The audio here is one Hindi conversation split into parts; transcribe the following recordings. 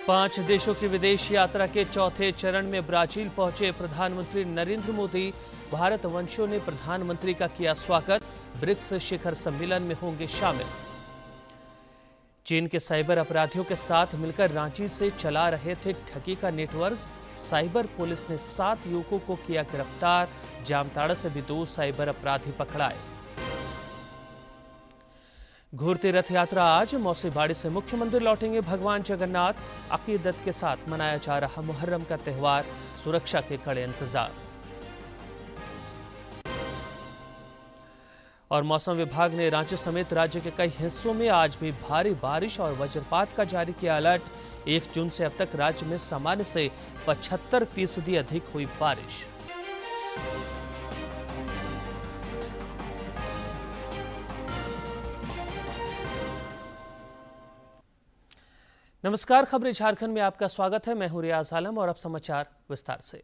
5 देशों की विदेश यात्रा के चौथे चरण में ब्राजील पहुंचे प्रधानमंत्री नरेंद्र मोदी। भारत वंशियों ने प्रधानमंत्री का किया स्वागत। ब्रिक्स शिखर सम्मेलन में होंगे शामिल। चीन के साइबर अपराधियों के साथ मिलकर रांची से चला रहे थे ठगी का नेटवर्क। साइबर पुलिस ने 7 युवकों को किया गिरफ्तार। जामताड़ा से भी 2 साइबर अपराधी पकड़ाए। घूरती रथ यात्रा आज मौसीबाड़ी से मुख्य मंदिर लौटेंगे भगवान जगन्नाथ। अकीदत के साथ मनाया जा रहा मुहर्रम का त्योहार। सुरक्षा के कड़े इंतजाम। और मौसम विभाग ने रांची समेत राज्य के कई हिस्सों में आज भी भारी बारिश और वज्रपात का जारी किया अलर्ट। 1 जून से अब तक राज्य में सामान्य से 75% अधिक हुई बारिश। नमस्कार, खबरें झारखंड में आपका स्वागत है। मैं हूं रियाज आलम और अब समाचार विस्तार से।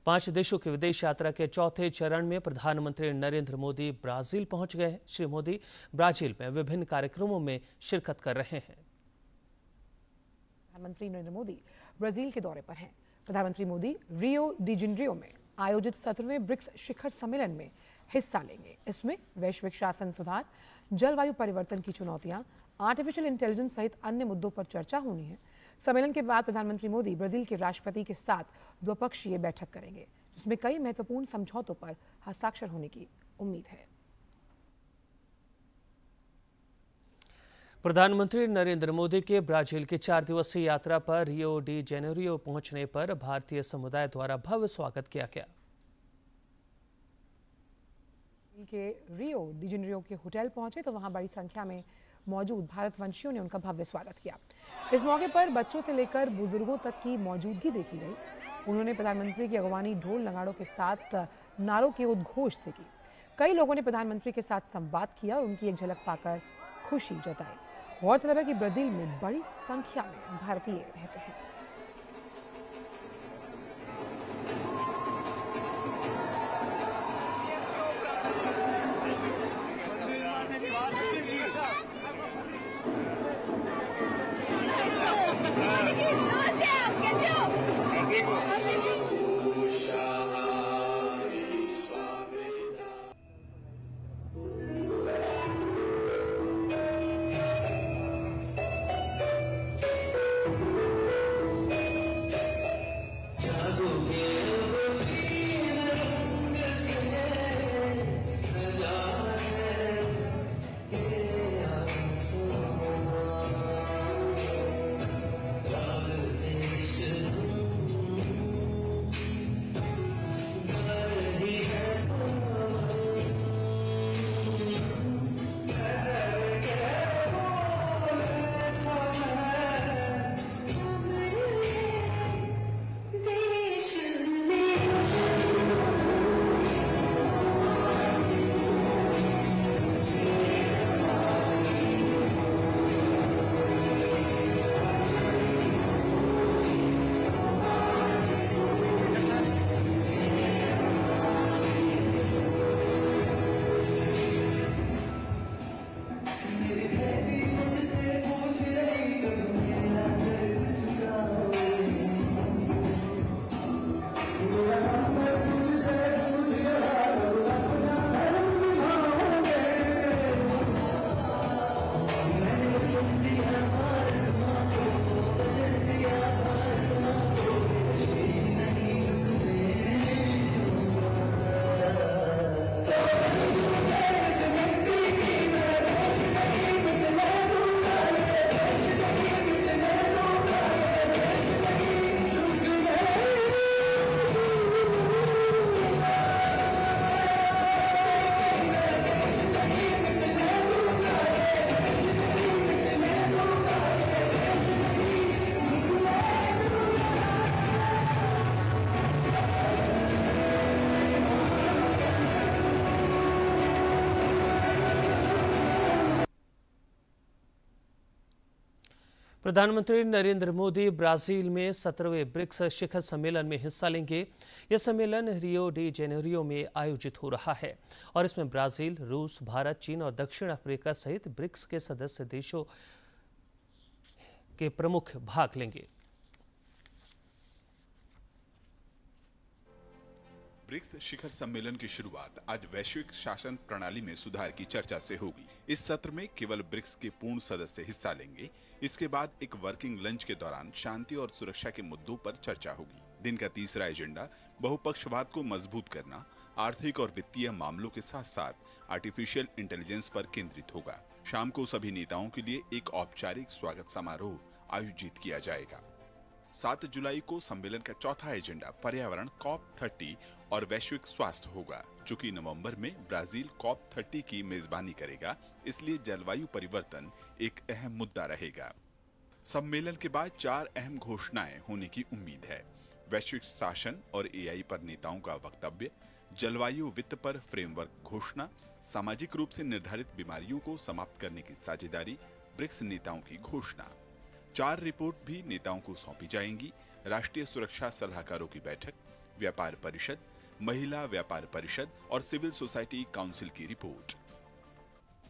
5 देशों की विदेश यात्रा के चौथे चरण में प्रधानमंत्री नरेंद्र मोदी ब्राजील पहुंच गए हैं। श्री मोदी ब्राजील में विभिन्न कार्यक्रमों में शिरकत कर रहे हैं। प्रधानमंत्री नरेंद्र मोदी ब्राजील के दौरे पर हैं। प्रधानमंत्री मोदी रियो डी जेनेरियो में आयोजित 17वें ब्रिक्स शिखर सम्मेलन में हिस्सा लेंगे। इसमें वैश्विक शासन सुधार, जलवायु परिवर्तन की चुनौतियां, आर्टिफिशियल इंटेलिजेंस सहित अन्य मुद्दों पर चर्चा होनी है। सम्मेलन के बाद प्रधानमंत्री मोदी ब्राजील के राष्ट्रपति के साथ द्विपक्षीय बैठक करेंगे, जिसमें कई महत्वपूर्ण समझौतों पर हस्ताक्षर होने की उम्मीद है। प्रधानमंत्री नरेंद्र मोदी के ब्राजील की 4 दिवसीय यात्रा पर रियो डी जेनेरियो पहुंचने पर भारतीय समुदाय द्वारा भव्य स्वागत किया गया। के रियो डी जेनेरियो के होटल पहुंचे तो वहां बड़ी संख्या में मौजूद भारतवंशियों ने उनका भव्य स्वागत किया। इस मौके पर बच्चों से लेकर बुजुर्गों तक की मौजूदगी देखी गई। उन्होंने प्रधानमंत्री की अगवानी ढोल नगाड़ों के साथ नारों के उद्घोष से की। कई लोगों ने प्रधानमंत्री के साथ संवाद किया और उनकी एक झलक पाकर खुशी जताई। गौरतलब है कि ब्राजील में बड़ी संख्या में भारतीय रहते हैं। प्रधानमंत्री नरेंद्र मोदी ब्राजील में 17वें ब्रिक्स शिखर सम्मेलन में हिस्सा लेंगे। यह सम्मेलन रियो डी जेनेरियो में आयोजित हो रहा है और इसमें ब्राजील, रूस, भारत, चीन और दक्षिण अफ्रीका सहित ब्रिक्स के सदस्य देशों के प्रमुख भाग लेंगे। ब्रिक्स शिखर सम्मेलन की शुरुआत आज वैश्विक शासन प्रणाली में सुधार की चर्चा से होगी। इस सत्र में केवल ब्रिक्स के पूर्ण सदस्य हिस्सा लेंगे। इसके बाद एक वर्किंग लंच के दौरान शांति और सुरक्षा के मुद्दों पर चर्चा होगी। दिन का तीसरा एजेंडा बहुपक्षवाद को मजबूत करना, आर्थिक और वित्तीय मामलों के साथ साथ आर्टिफिशियल इंटेलिजेंस पर केंद्रित होगा। शाम को सभी नेताओं के लिए एक औपचारिक स्वागत समारोह आयोजित किया जाएगा। 7 जुलाई को सम्मेलन का चौथा एजेंडा पर्यावरण COP30 और वैश्विक स्वास्थ्य होगा। चूंकि नवंबर में ब्राजील COP30 की मेजबानी करेगा, इसलिए जलवायु परिवर्तन एक अहम मुद्दा रहेगा। सम्मेलन के बाद 4 अहम घोषणाएं होने की उम्मीद है। वैश्विक शासन और AI पर नेताओं का वक्तव्य, जलवायु वित्त पर फ्रेमवर्क घोषणा, सामाजिक रूप से निर्धारित बीमारियों को समाप्त करने की साझेदारी, ब्रिक्स नेताओं की घोषणा। 4 रिपोर्ट भी नेताओं को सौंपी जाएंगी। राष्ट्रीय सुरक्षा सलाहकारों की बैठक, व्यापार परिषद, महिला व्यापार परिषद और सिविल सोसाइटी काउंसिल की रिपोर्ट।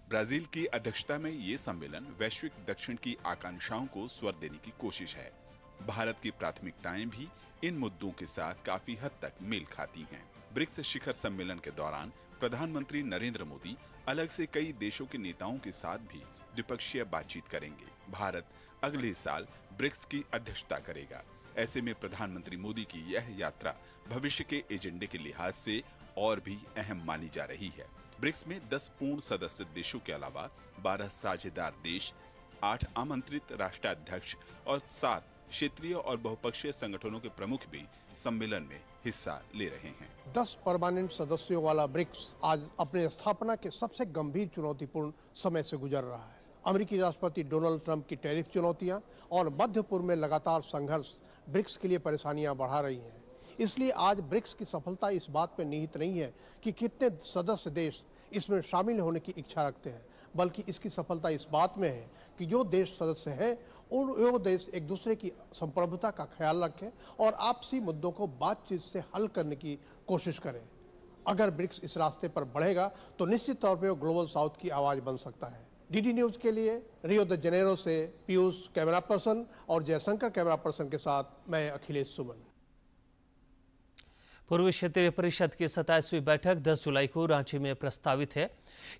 ब्राजील की अध्यक्षता में ये सम्मेलन वैश्विक दक्षिण की आकांक्षाओं को स्वर देने की कोशिश है। भारत की प्राथमिकताएं भी इन मुद्दों के साथ काफी हद तक मेल खाती हैं। ब्रिक्स शिखर सम्मेलन के दौरान प्रधानमंत्री नरेंद्र मोदी अलग से कई देशों के नेताओं के साथ भी द्विपक्षीय बातचीत करेंगे। भारत अगले साल ब्रिक्स की अध्यक्षता करेगा। ऐसे में प्रधानमंत्री मोदी की यह यात्रा भविष्य के एजेंडे के लिहाज से और भी अहम मानी जा रही है। ब्रिक्स में 10 पूर्ण सदस्य देशों के अलावा 12 साझेदार देश, 8 आमंत्रित राष्ट्राध्यक्ष और 7 क्षेत्रीय और बहुपक्षीय संगठनों के प्रमुख भी सम्मेलन में हिस्सा ले रहे हैं। 10 परमानेंट सदस्यों वाला ब्रिक्स आज अपने स्थापना के सबसे गंभीर चुनौतीपूर्ण समय से गुजर रहा है। अमेरिकी राष्ट्रपति डोनाल्ड ट्रंप की टैरिफ चुनौतियां और मध्य पूर्व में लगातार संघर्ष ब्रिक्स के लिए परेशानियां बढ़ा रही हैं। इसलिए आज ब्रिक्स की सफलता इस बात पर निहित नहीं है कि कितने सदस्य देश इसमें शामिल होने की इच्छा रखते हैं, बल्कि इसकी सफलता इस बात में है कि जो देश सदस्य हैं और वो देश एक दूसरे की संप्रभुता का ख्याल रखें और आपसी मुद्दों को बातचीत से हल करने की कोशिश करें। अगर ब्रिक्स इस रास्ते पर बढ़ेगा तो निश्चित तौर पर वो ग्लोबल साउथ की आवाज बन सकता है। डीडी न्यूज के लिए रियो द जेनेरो से पीयूष कैमरा पर्सन और जयशंकर कैमरा पर्सन के साथ मैं अखिलेश सुमन। पूर्वी क्षेत्रीय परिषद की 27वीं बैठक 10 जुलाई को रांची में प्रस्तावित है।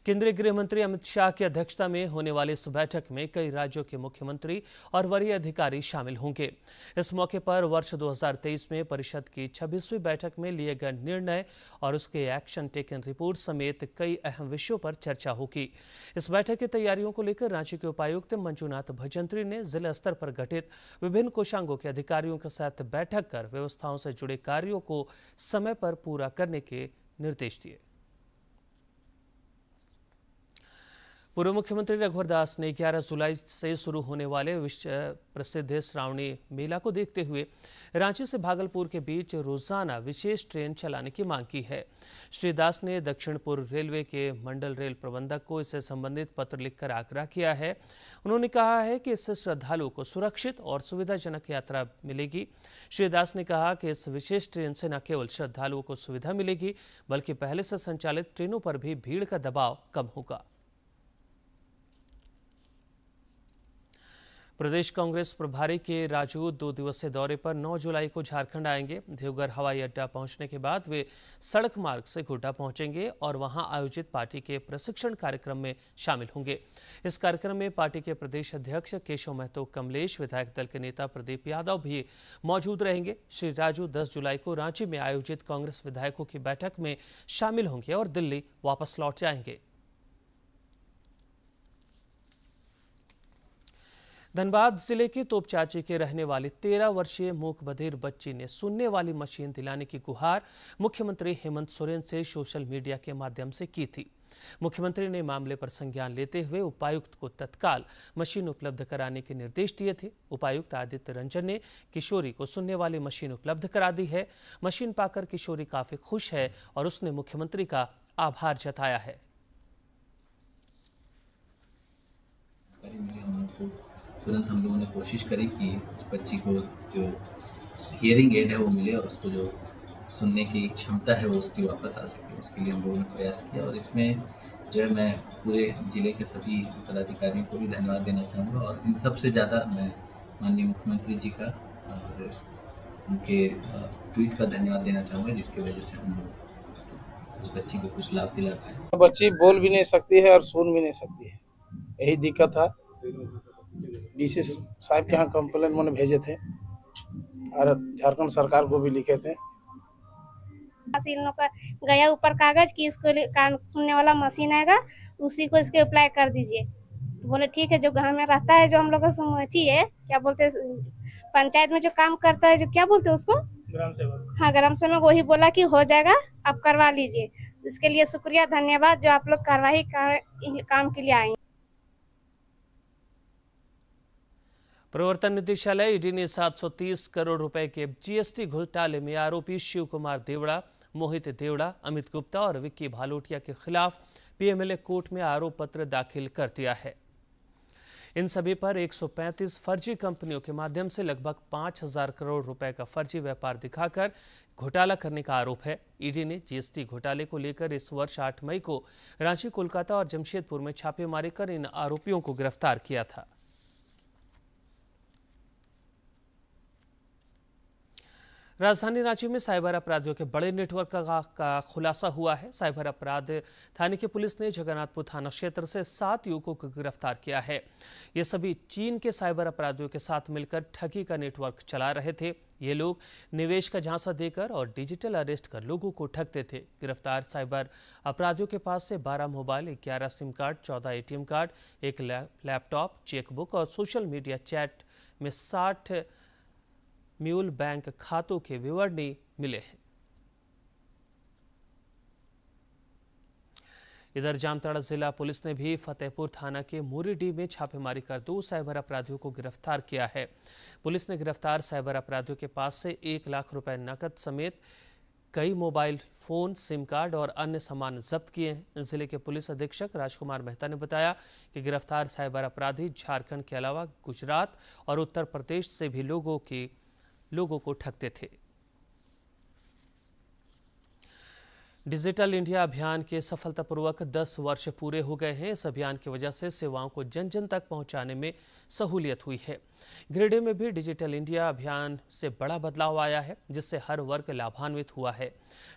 केंद्रीय गृह मंत्री अमित शाह की अध्यक्षता में होने वाली इस बैठक में कई राज्यों के मुख्यमंत्री और वरीय अधिकारी शामिल होंगे। इस मौके पर वर्ष 2023 में परिषद की 26वीं बैठक में लिए गए निर्णय और उसके एक्शन टेकन रिपोर्ट समेत कई अहम विषयों पर चर्चा होगी। इस बैठक की तैयारियों को लेकर रांची के उपायुक्त मंजुनाथ भजंत्री ने जिला स्तर पर गठित विभिन्न कोषांगों के अधिकारियों के साथ बैठक कर व्यवस्थाओं से जुड़े कार्यों को समय पर पूरा करने के निर्देश दिए। पूर्व मुख्यमंत्री रघुवर दास ने 11 जुलाई से शुरू होने वाले विश्व प्रसिद्ध श्रावणी मेला को देखते हुए रांची से भागलपुर के बीच रोजाना विशेष ट्रेन चलाने की मांग की है। श्री दास ने दक्षिण पूर्व रेलवे के मंडल रेल प्रबंधक को इससे संबंधित पत्र लिखकर आग्रह किया है। उन्होंने कहा है कि इससे श्रद्धालुओं को सुरक्षित और सुविधाजनक यात्रा मिलेगी। श्री दास ने कहा कि इस विशेष ट्रेन से न केवल श्रद्धालुओं को सुविधा मिलेगी, बल्कि पहले से संचालित ट्रेनों पर भी भीड़ का दबाव कम होगा। प्रदेश कांग्रेस प्रभारी के राजू 2 दिवसीय दौरे पर 9 जुलाई को झारखंड आएंगे। देवघर हवाई अड्डा पहुंचने के बाद वे सड़क मार्ग से गोड्डा पहुंचेंगे और वहां आयोजित पार्टी के प्रशिक्षण कार्यक्रम में शामिल होंगे। इस कार्यक्रम में पार्टी के प्रदेश अध्यक्ष केशव महतो कमलेश, विधायक दल के नेता प्रदीप यादव भी मौजूद रहेंगे। श्री राजू 10 जुलाई को रांची में आयोजित कांग्रेस विधायकों की बैठक में शामिल होंगे और दिल्ली वापस लौट जाएंगे। धनबाद जिले के तोपचाची के रहने वाली 13 वर्षीय मूक बधिर बच्ची ने सुनने वाली मशीन दिलाने की गुहार मुख्यमंत्री हेमंत सोरेन से सोशल मीडिया के माध्यम से की थी। मुख्यमंत्री ने मामले पर संज्ञान लेते हुए उपायुक्त को तत्काल मशीन उपलब्ध कराने के निर्देश दिए थे। उपायुक्त आदित्य रंजन ने किशोरी को सुनने वाली मशीन उपलब्ध करा दी है। मशीन पाकर किशोरी काफी खुश है और उसने मुख्यमंत्री का आभार जताया है। तुरंत हम लोगों ने कोशिश करी कि उस बच्ची को जो हियरिंग एड है वो मिले और उसको जो सुनने की क्षमता है वो उसकी वापस आ सके। उसके लिए हम लोगों ने प्रयास किया और इसमें जो है मैं पूरे जिले के सभी पदाधिकारियों को भी धन्यवाद देना चाहूँगा और इन सबसे ज़्यादा मैं माननीय मुख्यमंत्री जी का और उनके ट्वीट का धन्यवाद देना चाहूँगा, जिसकी वजह से हम लोग उस बच्ची को कुछ लाभ दिला पाए। बच्ची बोल भी नहीं सकती है और सुन भी नहीं सकती है, यही दिक्कत था। डीसी साहब के यहाँ कंप्लेन मैंने भेजे थे और झारखंड सरकार को भी लिखे थे। इन लोग का गया ऊपर कागज कि इसको कान सुनने वाला मशीन आएगा, उसी को इसके अप्लाई कर दीजिए। बोले ठीक है, जो घर में रहता है, जो हम लोग का सुमति है, क्या बोलते हैं, पंचायत में जो काम करता है, जो क्या बोलते हैं उसको, ग्राम सेवक। हाँ, ग्राम सेवक, वही बोला कि हो जाएगा, आप करवा लीजिए। इसके लिए शुक्रिया, धन्यवाद जो आप लोग कार्रवाई काम के लिए आए। प्रवर्तन निदेशालय ईडी ने 730 करोड़ रुपए के जीएसटी घोटाले में आरोपी शिव कुमार देवड़ा, मोहित देवड़ा, अमित गुप्ता और विक्की भालोटिया के खिलाफ पीएमएलए कोर्ट में आरोप पत्र दाखिल कर दिया है। इन सभी पर 135 फर्जी कंपनियों के माध्यम से लगभग 5000 करोड़ रुपए का फर्जी व्यापार दिखाकर घोटाला करने का आरोप है। ईडी ने जीएसटी घोटाले को लेकर इस वर्ष 8 मई को रांची, कोलकाता और जमशेदपुर में छापेमारी कर इन आरोपियों को गिरफ्तार किया था। राजधानी रांची में साइबर अपराधियों के बड़े नेटवर्क का खुलासा हुआ है। साइबर अपराध थाने की पुलिस ने जगन्नाथपुर थाना क्षेत्र से 7 युवकों को गिरफ्तार किया है। ये सभी चीन के साइबर अपराधियों के साथ मिलकर ठगी का नेटवर्क चला रहे थे। ये लोग निवेश का झांसा देकर और डिजिटल अरेस्ट कर लोगों को ठगते थे। गिरफ्तार साइबर अपराधियों के पास से 12 mobile, 11 SIM card, 14 ATM card, एक लैपटॉप, चेकबुक और सोशल मीडिया चैट में 60 म्यूल बैंक खातों के विवरणी मिले हैं। इधर जामताड़ा जिला पुलिस ने भी फतेहपुर थाना के मुरीडीह में छापेमारी कर 2 साइबर अपराधियों को गिरफ्तार किया है। पुलिस ने गिरफ्तार साइबर अपराधियों के पास से 1 लाख रुपए नकद समेत कई मोबाइल फोन, सिम कार्ड और अन्य सामान जब्त किए हैं। जिले के पुलिस अधीक्षक राजकुमार मेहता ने बताया कि गिरफ्तार साइबर अपराधी झारखंड के अलावा गुजरात और उत्तर प्रदेश से भी लोगों को ठगते थे। डिजिटल इंडिया अभियान के सफलतापूर्वक 10 वर्ष पूरे हो गए हैं। इस अभियान की वजह से सेवाओं को जन जन तक पहुंचाने में सहूलियत हुई है। गिरिडीह में भी डिजिटल इंडिया अभियान से बड़ा बदलाव आया है, जिससे हर वर्ग लाभान्वित हुआ है।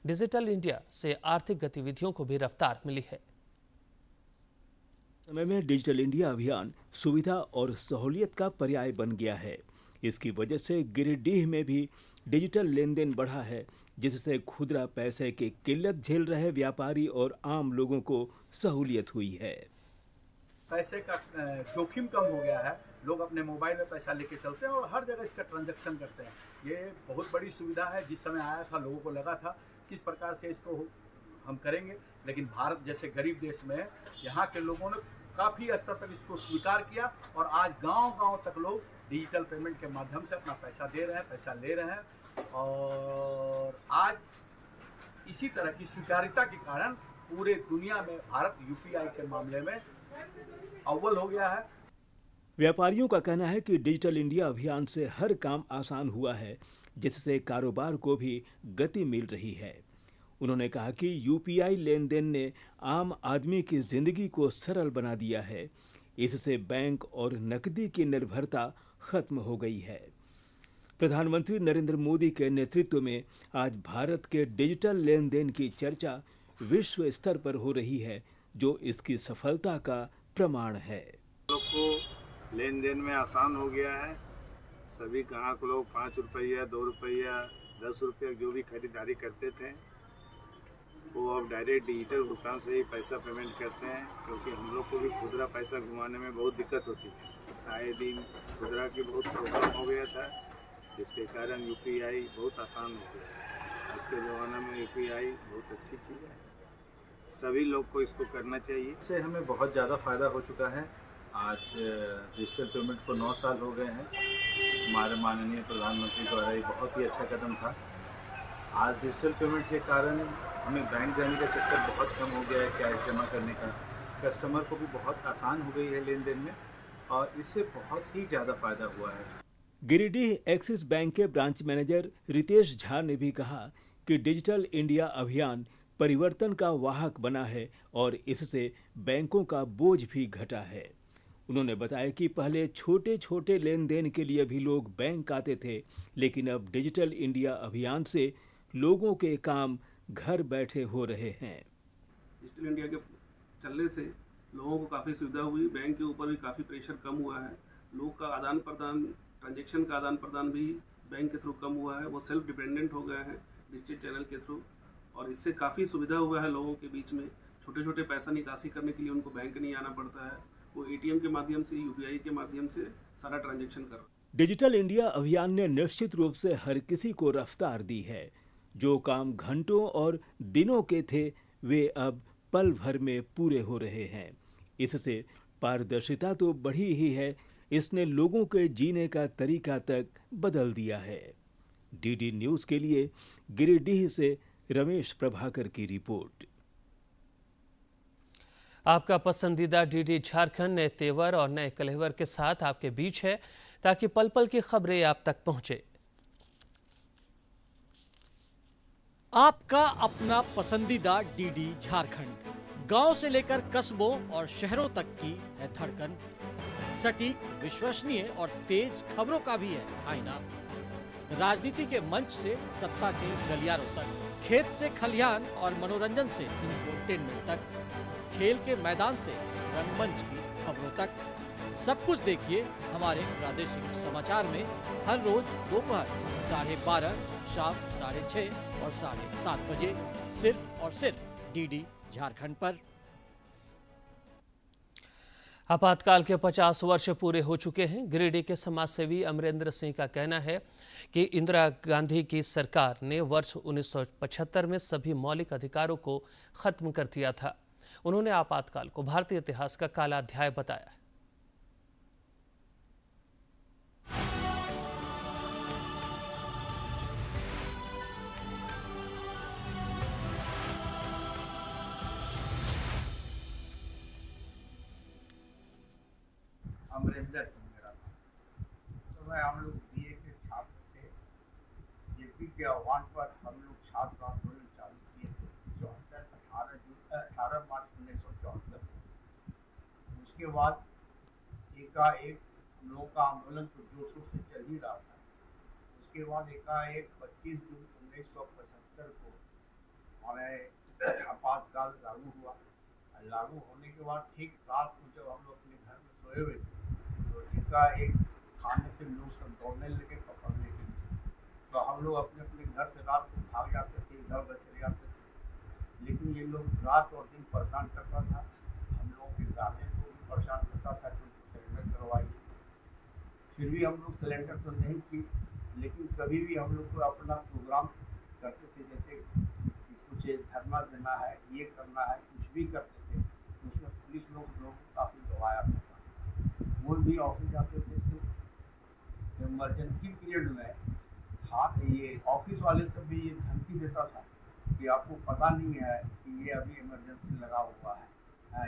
डिजिटल इंडिया से आर्थिक गतिविधियों को भी रफ्तार मिली है। समय में डिजिटल इंडिया अभियान सुविधा और सहूलियत का पर्याय बन गया है। इसकी वजह से गिरिडीह में भी डिजिटल लेन देन बढ़ा है, जिससे खुदरा पैसे की किल्लत झेल रहे व्यापारी और आम लोगों को सहूलियत हुई है। पैसे का जोखिम कम हो गया है। लोग अपने मोबाइल में पैसा लेके चलते हैं और हर जगह इसका ट्रांजैक्शन करते हैं। ये बहुत बड़ी सुविधा है। जिस समय आया था लोगों को लगा था किस प्रकार से इसको हम करेंगे, लेकिन भारत जैसे गरीब देश में यहाँ के लोगों ने काफ़ी स्तर तक इसको स्वीकार किया और आज गांव-गांव तक लोग डिजिटल पेमेंट के माध्यम से अपना पैसा दे रहे हैं, पैसा ले रहे हैं। और आज इसी तरह की स्वीकार्यता के कारण पूरे दुनिया में भारत यूपीआई के मामले में अव्वल हो गया है। व्यापारियों का कहना है कि डिजिटल इंडिया अभियान से हर काम आसान हुआ है, जिससे कारोबार को भी गति मिल रही है। उन्होंने कहा कि यूपीआई लेन देन ने आम आदमी की जिंदगी को सरल बना दिया है। इससे बैंक और नकदी की निर्भरता खत्म हो गई है। प्रधानमंत्री नरेंद्र मोदी के नेतृत्व में आज भारत के डिजिटल लेन देन की चर्चा विश्व स्तर पर हो रही है, जो इसकी सफलता का प्रमाण है। लोग को लेन देन में आसान हो गया है। सभी ग्राहक लोग 5 रुपया, 2 रुपया, 10 रुपया जो भी खरीदारी करते थे, वो अब डायरेक्ट डिजिटल भुगतान से ही पैसा पेमेंट करते हैं, क्योंकि हम लोग को भी खुदरा पैसा घुमाने में बहुत दिक्कत होती है। आए दिन खुदरा की बहुत प्रॉब्लम हो गया था, जिसके कारण यूपीआई बहुत आसान हो गया। आज के ज़माने में यूपीआई बहुत अच्छी चीज़ है, सभी लोग को इसको करना चाहिए। इससे हमें बहुत ज़्यादा फ़ायदा हो चुका है। आज डिजिटल पेमेंट को 9 साल हो गए हैं। हमारे माननीय प्रधानमंत्री द्वारा ये बहुत ही अच्छा कदम था। आज डिजिटल पेमेंट के कारण हमें बैंक जाने का चक्कर बहुत कम हो गया है, कैश जमा करने का। कस्टमर को भी बहुत आसान हो गई है लेन देन में और इससे बहुत ही ज़्यादा फायदा हुआ है। गिरिडीह एक्सिस बैंक के ब्रांच मैनेजर रितेश झा ने भी कहा कि डिजिटल इंडिया अभियान परिवर्तन का वाहक बना है और इससे बैंकों का बोझ भी घटा है। उन्होंने बताया कि पहले छोटे छोटे लेन देन के लिए भी लोग बैंक आते थे, लेकिन अब डिजिटल इंडिया अभियान से लोगों के काम घर बैठे हो रहे हैं। डिजिटल इंडिया के चलने से लोगों को काफ़ी सुविधा हुई, बैंक के ऊपर भी काफ़ी प्रेशर कम हुआ है, लोग का आदान प्रदान, ट्रांजैक्शन का आदान प्रदान भी बैंक के थ्रू कम हुआ है, वो सेल्फ डिपेंडेंट हो गए हैं डिजिटल चैनल के थ्रू, और इससे काफ़ी सुविधा हुआ है लोगों के बीच में। छोटे छोटे पैसा निकासी करने के लिए उनको बैंक नहीं आना पड़ता है, वो ATM के माध्यम से, UPI के माध्यम से सारा ट्रांजैक्शन कर। डिजिटल इंडिया अभियान ने निश्चित रूप से हर किसी को रफ्तार दी है। जो काम घंटों और दिनों के थे वे अब पल भर में पूरे हो रहे हैं। इससे पारदर्शिता तो बढ़ी ही है, इसने लोगों के जीने का तरीका तक बदल दिया है। DD न्यूज़ के लिए गिरिडीह से रमेश प्रभाकर की रिपोर्ट। आपका पसंदीदा DD झारखंड नए तेवर और नए कलेवर के साथ आपके बीच है, ताकि पल पल की खबरें आप तक पहुंचे। आपका अपना पसंदीदा DD झारखंड, गांव से लेकर कस्बों और शहरों तक की है धड़कन। सटीक, विश्वसनीय और तेज खबरों का भी है आईना। राजनीति के मंच से सत्ता के गलियारों तक, खेत से खलिहान और मनोरंजन से इंफोटेनमेंट तक, खेल के मैदान से रंगमंच की खबरों तक, सब कुछ देखिए हमारे प्रादेशिक समाचार में हर रोज दोपहर 12:30, शाम 6:30 और 7:30 बजे, सिर्फ और सिर्फ DD झारखंड पर। आपातकाल के 50 वर्ष पूरे हो चुके हैं। गिरिडीह के समाजसेवी अमरेंद्र सिंह का कहना है कि इंदिरा गांधी की सरकार ने वर्ष 1975 में सभी मौलिक अधिकारों को खत्म कर दिया था। उन्होंने आपातकाल को भारतीय इतिहास का काला अध्याय बताया। अमरेंद्र सिंह मेरा नाम। तो मैं हम लोग BA के छात्र थे। JP के आह्वान पर हम लोग छात्र आंदोलन चालू किए थे 18 मार्च 1974। उसके बाद एकाएक हम लोगों का आंदोलन तो जोशों से चल ही रहा था। उसके बाद एकाएक 25 जून 1975 को हमारे आपातकाल लागू हुआ। लागू होने के बाद ठीक रात को जब हम लोग अपने घर में सोए हुए थे, तो एकाएक खाने से लोग सब दौड़ने लगे पकड़ने के लिए। तो हम लोग अपने अपने घर से रात को भाग जाते थे, इधर उधर चले जाते थे। लेकिन ये लोग रात और दिन परेशान करता था, हम लोगों के गाने को भी परेशान करता था कि सिलेंडर करवाइए। फिर भी हम लोग सिलेंडर तो नहीं किए, लेकिन कभी भी हम लोग को अपना प्रोग्राम करते थे, जैसे कुछ धरना देना है, ये करना है, कुछ भी करते थे, तो उसमें पुलिस लोग को काफ़ी दबाया करता। वो भी ऑफिस जाते थे तो इमरजेंसी पीरियड में था, ये ऑफिस वाले सब भी ये धमकी देता था कि आपको पता नहीं है कि ये अभी इमरजेंसी लगा हुआ है,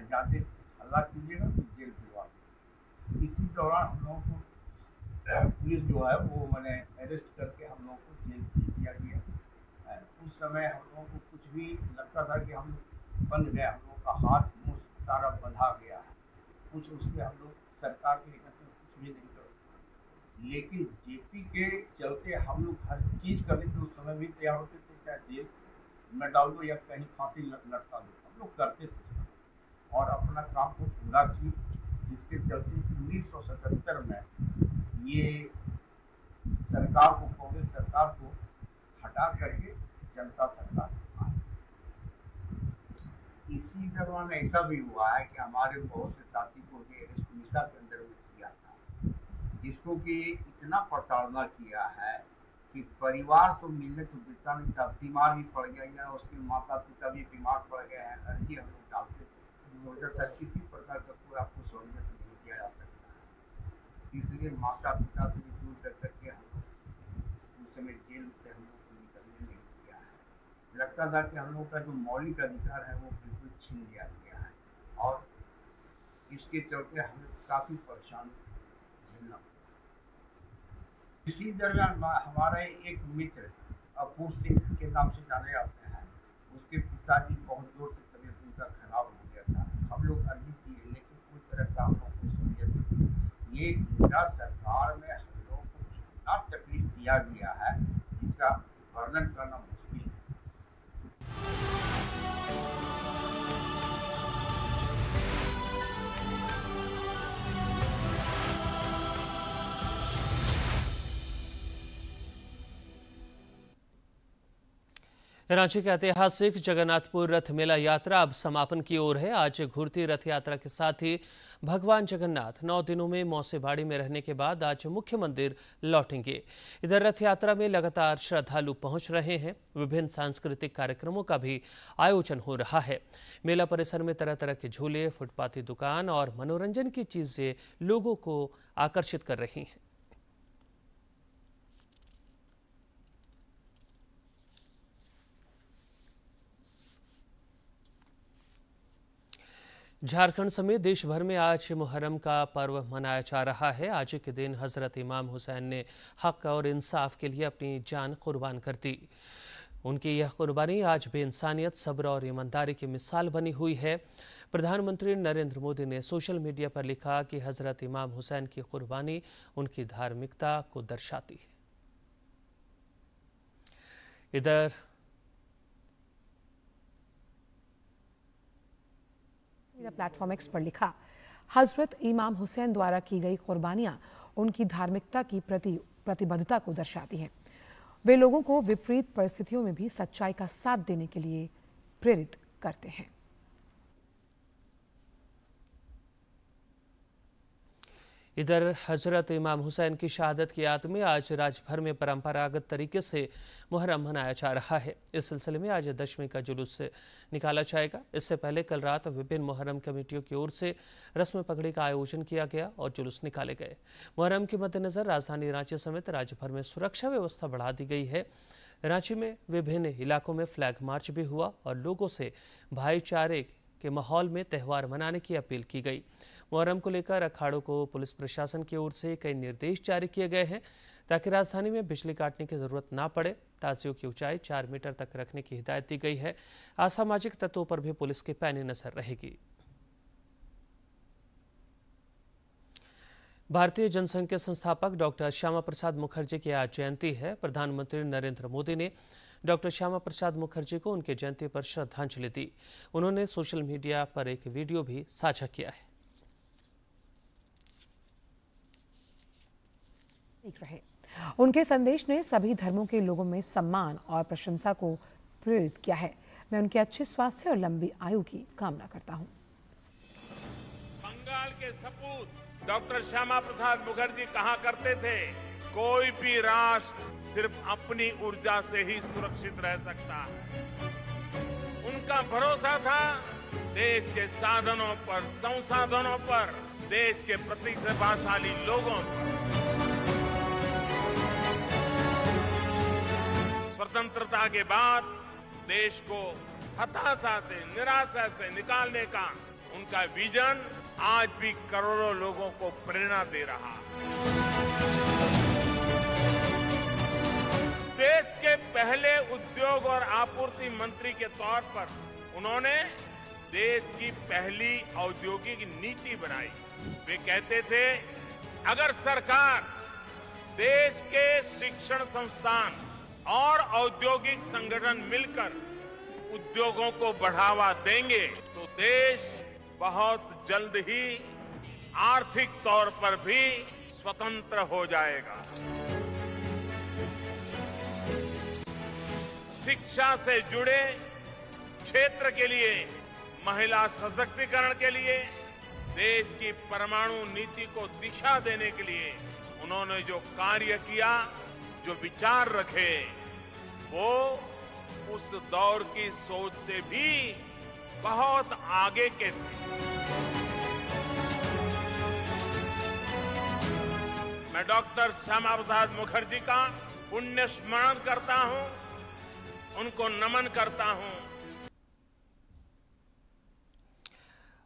ज़्यादा हल्ला कीजिएगा तो जेल भिजवा देंगे। इसी दौरान हम लोगों को पुलिस जो है वो मैंने अरेस्ट करके हम लोगों को जेल भेज दिया गया। उस समय हम लोगों को कुछ भी लगता था कि हम लोग बंध गए, हम लोगों का हाथ मुँह सारा बंधा गया है, कुछ उसके हम लोग सरकार के कुछ भी नहीं कर सकते। लेकिन JP के चलते हम लोग हर चीज़ करने के उस समय भी तैयार होते थे, चाहे जेल में डाल दो या कहीं फांसी लटका दो, हम लोग करते थे और अपना काम को पूरा किए। जिसके चलते 1977 में ये सरकार को, कांग्रेस सरकार को हटा करके जनता सरकार आई। इसी दौरान ऐसा भी हुआ है कि हमारे बहुत से साथी को भी उड़ीसा के अंदर में किया था, जिसको कि इतना प्रताड़ना किया है कि परिवार से मिलने तो देता नहीं था, बीमार भी पड़ गया या उसके माता पिता भी बीमार पड़ गए हैं, अर्जी हम लोग डालते थे। किसी प्रकार का कोई आपको सहूलियत नहीं दिया जा सकता है, इसलिए माता पिता से भी दूर कर करके हम लोग उस समय जेल से हम लोग को निकलने नहीं दिया है। लगता था कि हम लोग का जो मौलिक अधिकार है वो बिल्कुल छीन लिया गया है और इसके चलते हमें काफ़ी परेशान झेलना पड़ा। इसी दरमियान हमारा एक मित्र अपूर्व सिंह के नाम से जाने जाते हैं, उसके पिताजी बहुत जोर से तबीयत उनका खराब हो गया था। हम लोग अर्जी किए लेकिन कोई तरह का हम लोग को सहूलियत ये गुजरात सरकार में हम लोगों को कितना तकलीफ दिया गया है, इसका वर्णन करना मुश्किल है। रांची के ऐतिहासिक जगन्नाथपुर रथ मेला यात्रा अब समापन की ओर है। आज घूरती रथ यात्रा के साथ ही भगवान जगन्नाथ 9 दिनों में मौसेबाड़ी में रहने के बाद आज मुख्य मंदिर लौटेंगे। इधर रथ यात्रा में लगातार श्रद्धालु पहुंच रहे हैं। विभिन्न सांस्कृतिक कार्यक्रमों का भी आयोजन हो रहा है। मेला परिसर में तरह तरह के झूले, फुटपाथी दुकान और मनोरंजन की चीजें लोगों को आकर्षित कर रही हैं। झारखंड समेत देश भर में आज मुहर्रम का पर्व मनाया जा रहा है। आज के दिन हजरत इमाम हुसैन ने हक और इंसाफ के लिए अपनी जान कुर्बान कर दी। उनकी यह कुर्बानी आज बेइंसानियत, सब्र और ईमानदारी की मिसाल बनी हुई है। प्रधानमंत्री नरेंद्र मोदी ने सोशल मीडिया पर लिखा कि हजरत इमाम हुसैन की कुर्बानी उनकी धार्मिकता को दर्शाती है। इधर प्लेटफॉर्म एक्स पर लिखा, हजरत इमाम हुसैन द्वारा की गई कुर्बानियां उनकी धार्मिकता की प्रतिबद्धता को दर्शाती हैं। वे लोगों को विपरीत परिस्थितियों में भी सच्चाई का साथ देने के लिए प्रेरित करते हैं। इधर हजरत इमाम हुसैन की शहादत की याद में आज राज्य भर में परंपरागत तरीके से मुहर्रम मनाया जा रहा है। इस सिलसिले में आज दशमी का जुलूस निकाला जाएगा। इससे पहले कल रात विभिन्न मुहर्रम कमेटियों की ओर से रस्म पगड़ी का आयोजन किया गया और जुलूस निकाले गए। मुहर्रम के मद्देनजर राजधानी रांची समेत राज्य भर में सुरक्षा व्यवस्था बढ़ा दी गई है। रांची में विभिन्न इलाकों में फ्लैग मार्च भी हुआ और लोगों से भाईचारे के माहौल में त्यौहार मनाने की अपील की गई। मुहर्रम को लेकर अखाड़ों को पुलिस प्रशासन की ओर से कई निर्देश जारी किए गए हैं ताकि राजधानी में बिजली काटने की जरूरत ना पड़े। ताजियों की ऊंचाई 4 मीटर तक रखने की हिदायत दी गई है। असामाजिक तत्वों पर भी पुलिस की पैनी नजर रहेगी। भारतीय जनसंघ के संस्थापक डॉक्टर श्यामा प्रसाद मुखर्जी की आज जयंती है। प्रधानमंत्री नरेंद्र मोदी ने डॉक्टर श्यामा प्रसाद मुखर्जी को उनके जयंती पर श्रद्धांजलि दी। उन्होंने सोशल मीडिया पर एक वीडियो भी साझा किया है। उनके संदेश ने सभी धर्मों के लोगों में सम्मान और प्रशंसा को प्रेरित किया है। मैं उनके अच्छे स्वास्थ्य और लंबी आयु की कामना करता हूं। बंगाल के सपूत डॉक्टर श्यामा प्रसाद मुखर्जी कहा करते थे, कोई भी राष्ट्र सिर्फ अपनी ऊर्जा से ही सुरक्षित रह सकता है। उनका भरोसा था देश के साधनों पर, संसाधनों पर, देश के प्रतिभाशाली लोगों पर। स्वतंत्रता के बाद देश को हताशा से, निराशा से निकालने का उनका विजन आज भी करोड़ों लोगों को प्रेरणा दे रहा है। देश के पहले उद्योग और आपूर्ति मंत्री के तौर पर उन्होंने देश की पहली औद्योगिक नीति बनाई। वे कहते थे, अगर सरकार देश के शिक्षण संस्थान और औद्योगिक संगठन मिलकर उद्योगों को बढ़ावा देंगे तो देश बहुत जल्द ही आर्थिक तौर पर भी स्वतंत्र हो जाएगा। शिक्षा से जुड़े क्षेत्र के लिए, महिला सशक्तिकरण के लिए, देश की परमाणु नीति को दिशा देने के लिए उन्होंने जो कार्य किया, जो विचार रखे, वो उस दौर की सोच से भी बहुत आगे के थे। मैं डॉक्टर श्यामा प्रसाद मुखर्जी का पुण्य स्मरण करता हूं, उनको नमन करता हूं।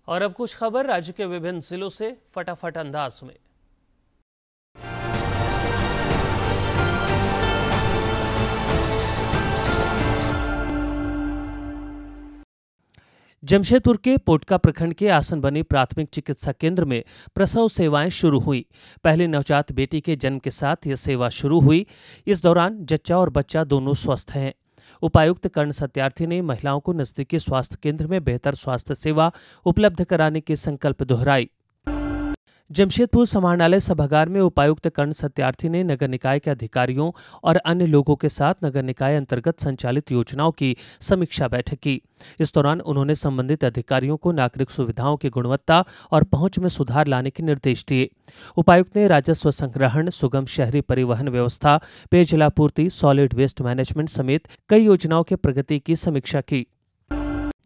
और अब कुछ खबर राज्य के विभिन्न जिलों से फटाफट अंदाज में। जमशेदपुर के पोटका प्रखंड के आसनबनी प्राथमिक चिकित्सा केंद्र में प्रसव सेवाएं शुरू हुई। पहले नवजात बेटी के जन्म के साथ यह सेवा शुरू हुई। इस दौरान जच्चा और बच्चा दोनों स्वस्थ हैं। उपायुक्त कर्ण सत्यार्थी ने महिलाओं को नजदीकी स्वास्थ्य केंद्र में बेहतर स्वास्थ्य सेवा उपलब्ध कराने के संकल्प दोहराई। जमशेदपुर समाहरणालय सभागार में उपायुक्त कर्ण सत्यार्थी ने नगर निकाय के अधिकारियों और अन्य लोगों के साथ नगर निकाय अंतर्गत संचालित योजनाओं की समीक्षा बैठक की। इस दौरान उन्होंने संबंधित अधिकारियों को नागरिक सुविधाओं की गुणवत्ता और पहुंच में सुधार लाने के निर्देश दिए। उपायुक्त ने राजस्व संग्रहण, सुगम शहरी परिवहन व्यवस्था, पेयजलापूर्ति, सॉलिड वेस्ट मैनेजमेंट समेत कई योजनाओं के प्रगति की समीक्षा की।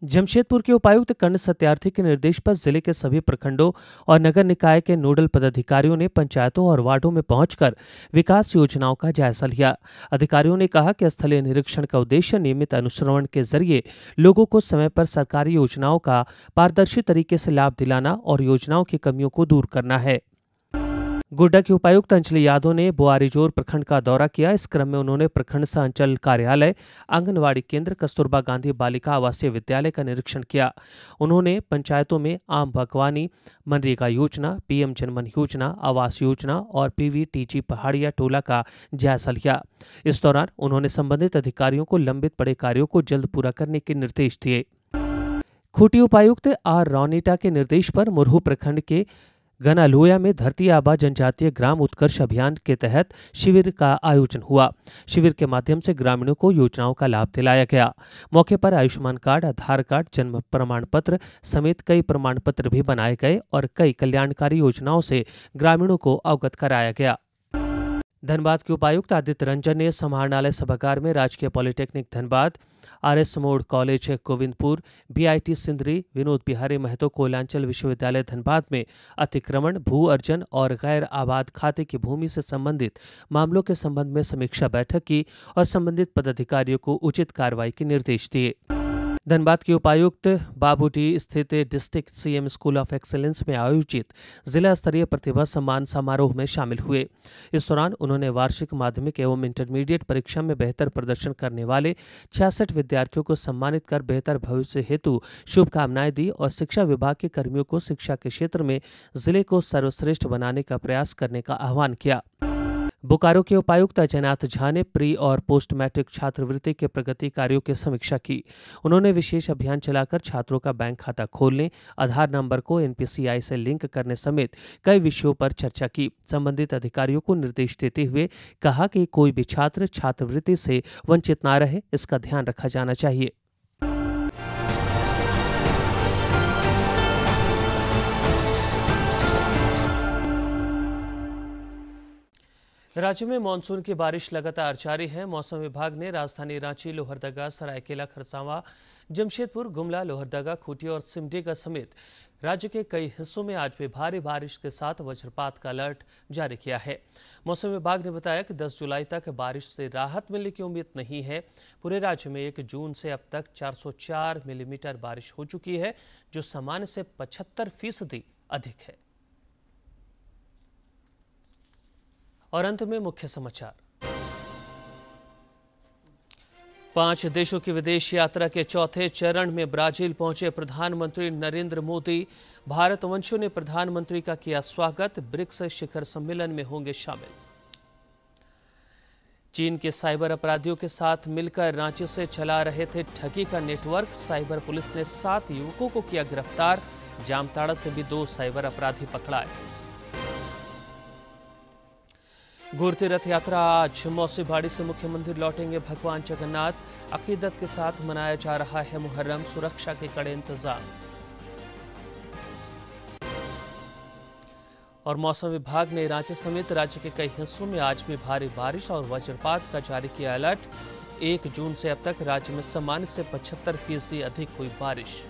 जमशेदपुर के उपायुक्त कर्ण सत्यार्थी के निर्देश पर जिले के सभी प्रखंडों और नगर निकाय के नोडल पदाधिकारियों ने पंचायतों और वार्डों में पहुंचकर विकास योजनाओं का जायजा लिया। अधिकारियों ने कहा कि स्थलीय निरीक्षण का उद्देश्य नियमित अनुश्रवण के जरिए लोगों को समय पर सरकारी योजनाओं का पारदर्शी तरीके से लाभ दिलाना और योजनाओं की कमियों को दूर करना है। गोड्डा के उपायुक्त अंजलि यादव ने बोआरीजोर प्रखंड का दौरा किया। इस क्रम में उन्होंने प्रखंड सह अंचल कार्यालय, आंगनवाड़ी केंद्र, कस्तूरबा गांधी बालिका आवासीय विद्यालय का निरीक्षण किया। उन्होंने पंचायतों में आम बागवानी, मनरेगा योजना, पीएम जनमन योजना, आवास योजना और पीवीटीजी पहाड़िया टोला का जायजा लिया। इस दौरान उन्होंने संबंधित अधिकारियों को लंबित पड़े कार्यों को जल्द पूरा करने के निर्देश दिए। खूंटी उपायुक्त आर रौनीटा के निर्देश पर मुरहू प्रखंड के गनालोया में धरती आबा जनजातीय ग्राम उत्कर्ष अभियान के तहत शिविर का आयोजन हुआ। शिविर के माध्यम से ग्रामीणों को योजनाओं का लाभ दिलाया गया। मौके पर आयुष्मान कार्ड, आधार कार्ड, जन्म प्रमाण पत्र समेत कई प्रमाण पत्र भी बनाए गए और कई कल्याणकारी योजनाओं से ग्रामीणों को अवगत कराया गया। धनबाद के उपायुक्त आदित्य रंजन ने समाहरणालय सभागार में राजकीय पॉलिटेक्निक धनबाद, आरएस मोड़ कॉलेज गोविंदपुर, बीआईटी सिंदरी, विनोद बिहारी महतो कोयलांचल विश्वविद्यालय धनबाद में अतिक्रमण, भू अर्जन और गैर आबाद खाते की भूमि से संबंधित मामलों के संबंध में समीक्षा बैठक की और संबंधित पदाधिकारियों को उचित कार्रवाई के निर्देश दिए। धनबाद के उपायुक्त बाबूडी स्थित district CM school of excellence में आयोजित जिला स्तरीय प्रतिभा सम्मान समारोह में शामिल हुए। इस दौरान उन्होंने वार्षिक माध्यमिक एवं इंटरमीडिएट परीक्षा में बेहतर प्रदर्शन करने वाले 66 विद्यार्थियों को सम्मानित कर बेहतर भविष्य हेतु शुभकामनाएं दी और शिक्षा विभाग के कर्मियों को शिक्षा के क्षेत्र में जिले को सर्वश्रेष्ठ बनाने का प्रयास करने का आह्वान किया। बोकारो के उपायुक्त अजयनाथ झा ने प्री और पोस्ट मैट्रिक छात्रवृत्ति के प्रगति कार्यों की समीक्षा की। उन्होंने विशेष अभियान चलाकर छात्रों का बैंक खाता खोलने, आधार नंबर को एनपीसीआई से लिंक करने समेत कई विषयों पर चर्चा की। संबंधित अधिकारियों को निर्देश देते हुए कहा कि कोई भी छात्र छात्रवृत्ति से वंचित न रहे, इसका ध्यान रखा जाना चाहिए। राज्य में मानसून की बारिश लगातार जारी है। मौसम विभाग ने राजधानी रांची, लोहरदगा, सरायकेला खरसावां, जमशेदपुर, गुमला, लोहरदगा, खूंटी और सिमडेगा समेत राज्य के कई हिस्सों में आज भी भारी बारिश के साथ वज्रपात का अलर्ट जारी किया है। मौसम विभाग ने बताया कि 10 जुलाई तक बारिश से राहत मिलने की उम्मीद नहीं है। पूरे राज्य में 1 जून से अब तक 404 मिलीमीटर बारिश हो चुकी है, जो सामान्य से 75% अधिक है। और अंत में मुख्य समाचार। 5 देशों की विदेश यात्रा के चौथे चरण में ब्राजील पहुंचे प्रधानमंत्री नरेंद्र मोदी। भारत वंशियों ने प्रधानमंत्री का किया स्वागत। ब्रिक्स शिखर सम्मेलन में होंगे शामिल। चीन के साइबर अपराधियों के साथ मिलकर रांची से चला रहे थे ठगी का नेटवर्क। साइबर पुलिस ने 7 युवकों को किया गिरफ्तार। जामताड़ा से भी 2 साइबर अपराधी पकड़ाए। गुरती रथ यात्रा आज मौसीबाड़ी से मुख्य मंदिर लौटेंगे भगवान जगन्नाथ। अकीदत के साथ मनाया जा रहा है मुहर्रम। सुरक्षा के कड़े इंतजाम। और मौसम विभाग ने रांची समेत राज्य के कई हिस्सों में आज भी भारी बारिश और वज्रपात का जारी किया अलर्ट। 1 जून से अब तक राज्य में सामान्य से 75% अधिक हुई बारिश।